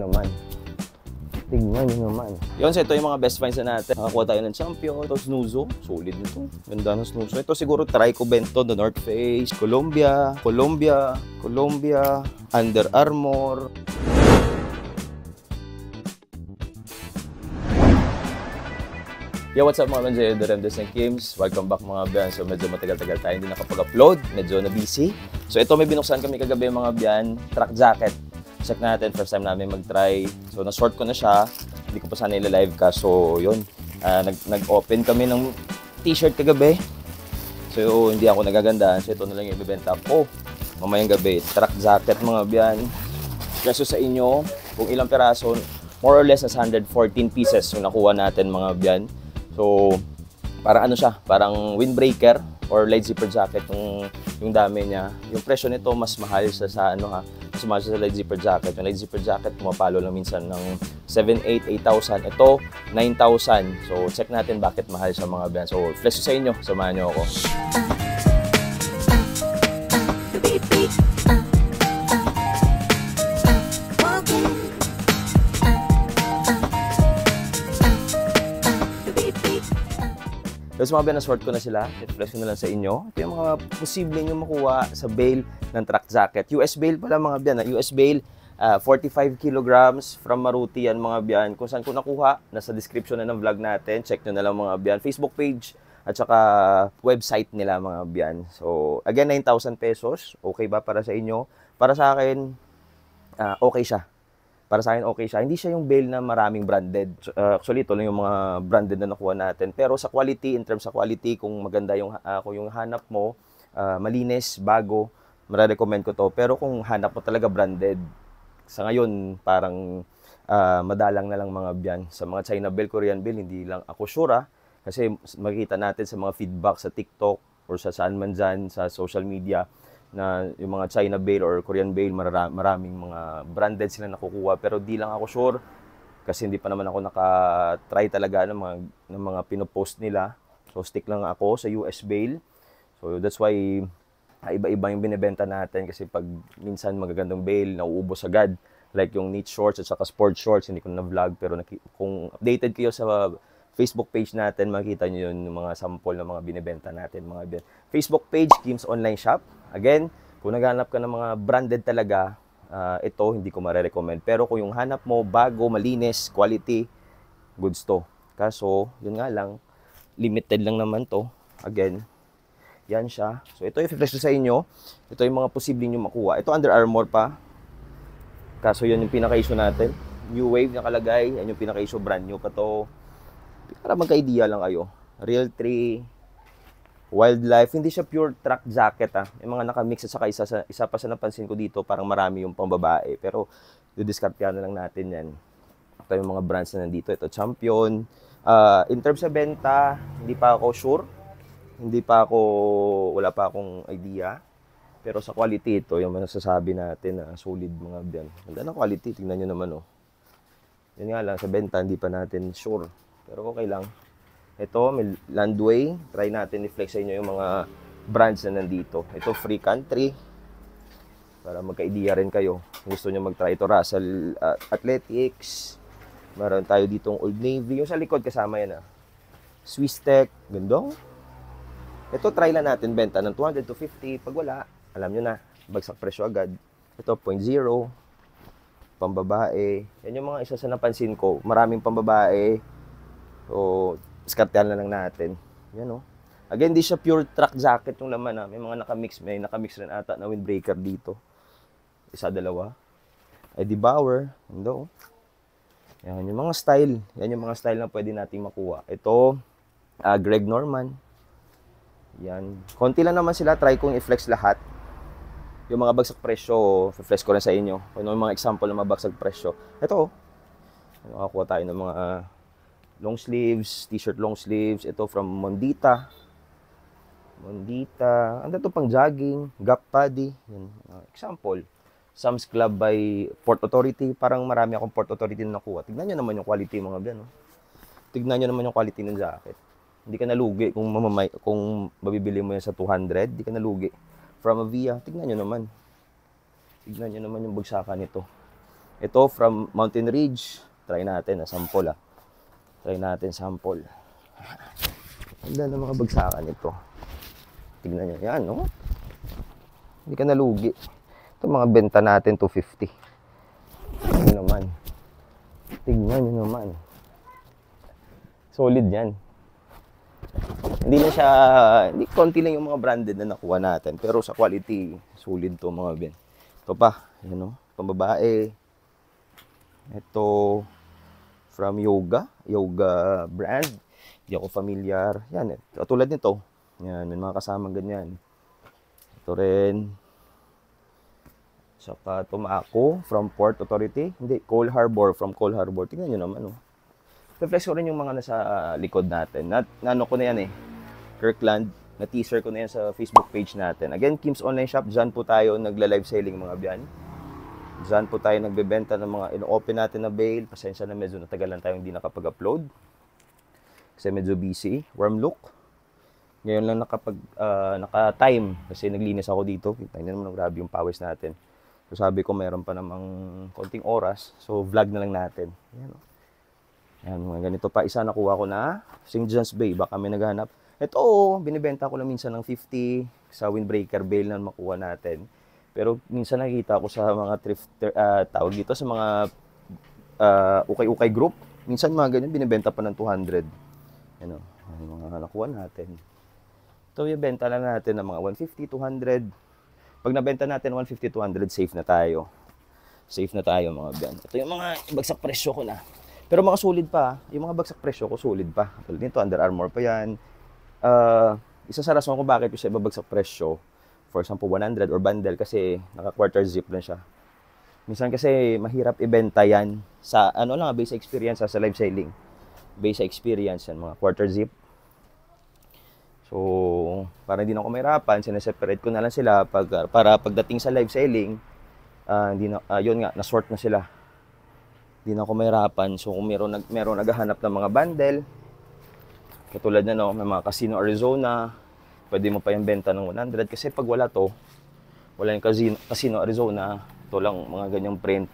naman. Tignan nyo naman. Yun, so ito yung mga best finds na natin. Nakakuha tayo ng Champion. Ito, Snuzo. Solid nito. Ganda ng Snuzo. Ito siguro Trico Bento, The North Face, Columbia, Under Armour. Yo, what's up mga Manjay? The Remdes and Kims. Welcome back mga biyan. So medyo matagal-tagal tayo hindi nakapag-upload. Medyo na busy. So ito may binuksan kami kagabi mga biyan. Track jacket. Check natin. First time namin mag-try. So na-short ko na siya. Hindi ko pa sana ila-live ka. So yun. Nag-open kami ng t-shirt kagabi. So hindi ako nagagandaan. So ito na lang yung ibibenta ko mamayang gabi. Track jacket mga biyan. Kaso sa inyo, kung ilang peraso, more or less as 114 pieces yung nakuha natin mga biyan. So, parang ano siya, parang windbreaker or light zipper jacket yung dami niya. Yung presyo nito mas mahal sa ano ha, mas mahal sa light zipper jacket. Yung light zipper jacket pumapalo lang minsan ng 7,800, 8,000. Ito, 9,000. So, check natin bakit mahal sa mga brand. So, flex sa inyo, samahan niyo ako. So mga na-sort ko na sila, i-flex ko na lang sa inyo. Ito yung mga posible nyo makuha sa bale ng track jacket. US bale pala mga biyan. US bale, 45 kilograms from Maruti yan mga biyan. Kung saan ko nakuha, nasa description na ng vlog natin. Check nyo na lang mga biyan. Facebook page at saka website nila mga biyan. So again, 9,000 pesos. Okay ba para sa inyo? Para sa akin, okay siya. Para sa akin, okay siya. Hindi siya yung bale na maraming branded. Actually, ito lang yung mga branded na nakuha natin. Pero sa quality, in terms sa quality, kung maganda kung yung hanap mo, malinis, bago, mare-recommend ko to. Pero kung hanap mo talaga branded, sa ngayon, parang madalang na lang mga biyan. Sa mga China bale, Korean bale, hindi lang ako sure. Kasi makikita natin sa mga feedback sa TikTok or sa saan man dyan, sa social media, na yung mga China bale or Korean bale, maraming mga branded sila nakukuha. Pero di lang ako sure kasi hindi pa naman ako naka-try talaga ng mga pinopost nila. So stick lang ako sa US bale. So that's why iba-iba yung binebenta natin kasi pag minsan magagandang bale, nauubos agad. Like yung knit shorts at saka sport shorts, hindi ko na vlog. Pero kung updated kayo sa Facebook page natin, makikita nyo yun, yung mga sample ng mga binibenta natin. Facebook page, Kim's Online Shop. Again, kung naghanap ka ng mga branded talaga, ito hindi ko mare-recommend. Pero kung yung hanap mo, bago, malinis, quality, goods to. Kaso, yun nga lang, limited lang naman to. Again, yan siya. So ito yung i-flex sa inyo. Ito yung mga posibleng nyo makuha. Ito Under Armour pa. Kaso yun yung pinaka-issue natin. New Wave nakalagay. Yan yung pinaka-issue, brand new pa to. Para magka-idea lang kayo. Real 3, Wildlife, hindi siya pure track jacket ha. Yung mga nakamix at saka isa pa sa napansin ko dito, parang marami yung pambabae. Pero didiskartehan na lang natin yan. Ito yung mga brands na nandito. Ito Champion. In terms sa benta, hindi pa ako sure. Wala pa akong idea. Pero sa quality ito, yung masasabi natin na solid mga biyan. Ganda ng quality, tingnan nyo naman oh. Yan nga lang, sa benta hindi pa natin sure. Pero okay lang. Ito, may Landway. Try natin i-flex sa inyo yung mga brands na nandito. Ito, Free Country. Para magka-idea rin kayo. Gusto nyo mag-try ito, Russell Athletics. Meron tayo ditong Old Navy. Yung sa likod kasama yan Swiss Tech. Gandong. Ito, try lang natin benta ng 200 to 50. Pag wala, alam nyo na, bagsak presyo agad. Ito, 0.0. Pambabae. Yan yung mga isa sa napansin ko. Maraming pambabae. So, diskartehan na lang natin. Yan Again, di siya pure track jacket yung laman May mga nakamix. May nakamix rin ata na windbreaker dito. Isa, dalawa. Eddie Bauer. Ando. Yan yung mga style. Yan yung mga style na pwede natin makuha. Ito, Greg Norman. Yan. Konti lang naman sila. Try kong i-flex lahat. Yung mga bagsak presyo, i-flex ko rin sa inyo. Kung yung mga example ng mga bagsak presyo. Ito, makakuha tayo ng mga long sleeves, t-shirt long sleeves. Ito from Mondita. Ano to pang jogging, Gap Paddy. Yan, example. Sam's Club by Port Authority. Parang marami akong Port Authority na nakuha. Tignan nyo naman yung quality mga biyan. Tignan nyo naman yung quality ng jacket. Hindi ka nalugi kung mabibili mo yan sa 200. Hindi ka nalugi. From Avia, tignan nyo naman. Tignan nyo naman yung bagsakan nito. Ito from Mountain Ridge. Try natin na sample Try natin sample. Ganda ng mga bagsakan ito. Tignan nyo yan, no? Hindi ka nalugi. Ito mga benta natin, 250. Tignan naman. Tignan nyo naman. Solid yan. Hindi na siya, hindi, konti lang yung mga branded na nakuha natin. Pero sa quality, solid to mga ben. Ito pa, yun, no? Pambabae. Ito, from Yoga brand. Hindi ako familiar. Yan, katulad nito. Yan, may mga kasamang ganyan. Ito rin. Saka Tumako from Port Authority. Hindi, Cole Harbor, from Cole Harbor. Tingnan nyo naman, oh. Reflex ko rin yung mga nasa likod natin. Ano ko na yan, Kirkland. Na-teaser ko na yan sa Facebook page natin. Again, Kim's Online Shop. Diyan po tayo nagla-live selling, mga biyan. Diyan po tayo nagbebenta ng mga ino-open natin na bail. Pasensya na, medyo natagalan tayo hindi nakapag-upload. Kasi medyo busy. Warm look. Ngayon lang naka-time. Kasi naglinis ako dito. Kita nyo naman, grabe yung pawis natin. So sabi ko, meron pa namang konting oras. So vlog na lang natin. Ayan, o. Ayan, mga ganito pa. Isa nakuha ko na. St. John's Bay. Baka may naghanap. Ito, binibenta ko lang minsan ng 50 sa windbreaker bail na makuha natin. Pero minsan nakikita ko sa mga thrifter, tawag dito, sa mga ukay-ukay group. Minsan mga ganyan, binibenta pa ng 200. Ano, mga nakuha natin. Ito, ibenta lang natin ng mga 150, 200. Pag nabenta natin 150, 200, safe na tayo. Safe na tayo, mga biyan. Ito yung mga bagsak presyo ko na. Pero mga solid pa. Yung mga bagsak presyo ko, solid pa. Tulad nito, Under Armour pa yan. Isa sa rason ko bakit yung sa ibabagsak presyo, for example, 100 or bundle, kasi naka-quarter zip lang siya. Minsan kasi mahirap ibenta yan sa, ano lang, base experience sa live selling. Base experience yan, mga quarter zip. So, para hindi na ako mahirapan, sineseparate ko na lang sila para pagdating sa live selling, yun nga, na-sort na sila. Hindi na ako mahirapan. So, kung meron naghahanap ng mga bundle, katulad na, no, may mga Casino Arizona, pwede mo pa yung benta ng 100. Kasi pag wala to, wala yung Casino Arizona, ito lang, mga ganyang print,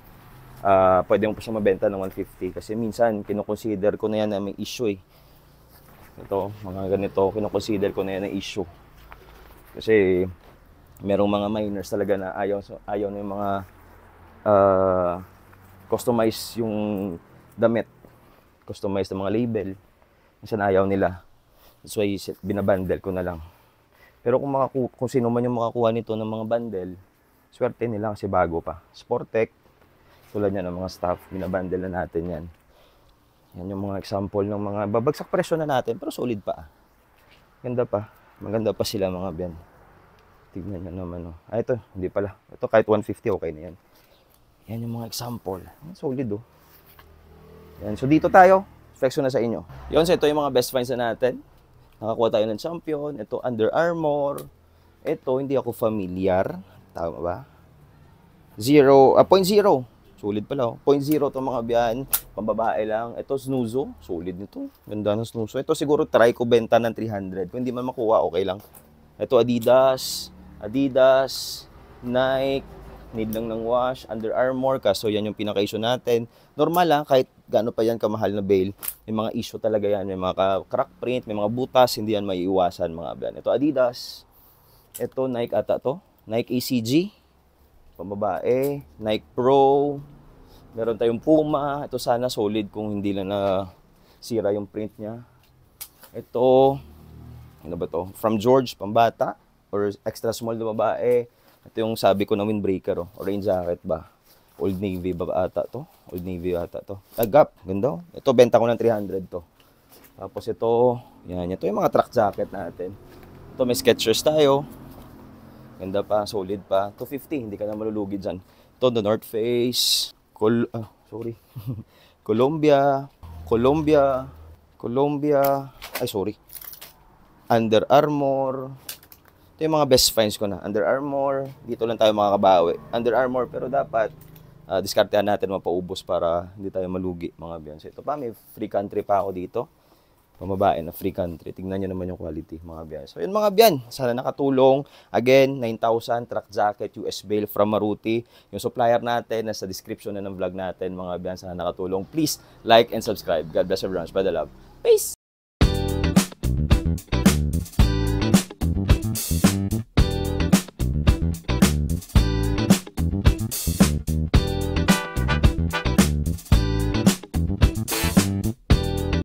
pwede mo pa siya mabenta ng 150. Kasi minsan, kinoconsider ko na yan na may issue Ito, mga ganito, kinoconsider ko na yan na issue. Kasi, merong mga miners talaga na ayaw na yung mga customize yung damit. Customize ng mga label. Minsan ayaw nila. That's why binabundle ko na lang. Pero kung sino man yung makakuha nito ng mga bundle, swerte nila kasi bago pa. Sportec, tulad niya ng mga stuff, binabundle na natin yan. Yan yung mga example ng mga babagsak presyo na natin, pero solid pa. Ganda pa. Maganda pa sila, mga ben. Tignan nyo naman. Ito, hindi pala. Ito kahit 150, okay na yan. Yan yung mga example. Solid, Yan. So dito tayo. Flex ko na sa inyo. Yun, so ito yung mga best finds na natin. Nakakuha tayo ng Champion. Ito, Under Armour. Ito, hindi ako familiar. Tama ba? 0.0. Solid pala. 0.0 to mga biyan. Pambabae lang. Ito, Snuzo. Solid nito. Ganda ng Snuzo. Ito, siguro try ko benta ng 300. Kung hindi man makuha, okay lang. Ito, Adidas, Nike, need lang ng wash, Under Armour, kaso yan yung pinaka-issue natin. Normal lang, kahit gaano pa yan kamahal na bail, may mga issue talaga yan, may mga crack print, may mga butas, hindi yan maiiwasan, mga biyan. Ito, Adidas. Ito, Nike ata to. Nike ACG. Pambabae. Nike Pro. Meron tayong Puma. Ito sana solid kung hindi lang na sira yung print niya. Ito, ano ba to? From George, pambata. Or extra small na babae. Ito yung sabi ko na windbreaker, orange jacket ba? Old Navy ba ata to? Old Navy ata to. Gap, ganda. Ito, benta ko ng 300 to. Tapos ito, yan. Ito yung mga track jacket natin. Ito, may Skechers tayo. Ganda pa, solid pa. 250, hindi ka na malulugi dyan. Ito, The North Face. Columbia. Ay, sorry. Under Armour. Ito yung mga best finds ko na. Under Armour. Dito lang tayo makakabawi. Under Armour, pero dapat diskartehan natin mapaubos para hindi tayo malugi, mga biyan. So, ito pa, may free country pa ako dito. pamabae na free country. Tingnan nyo naman yung quality, mga biyan. So, yun mga biyan. Sana nakatulong. Again, 9,000 truck jacket, US Bail from Maruti. Yung supplier natin, nasa description na ng vlog natin, mga biyan. Sana nakatulong. Please, like and subscribe. God bless everyone. Spread the love. Peace!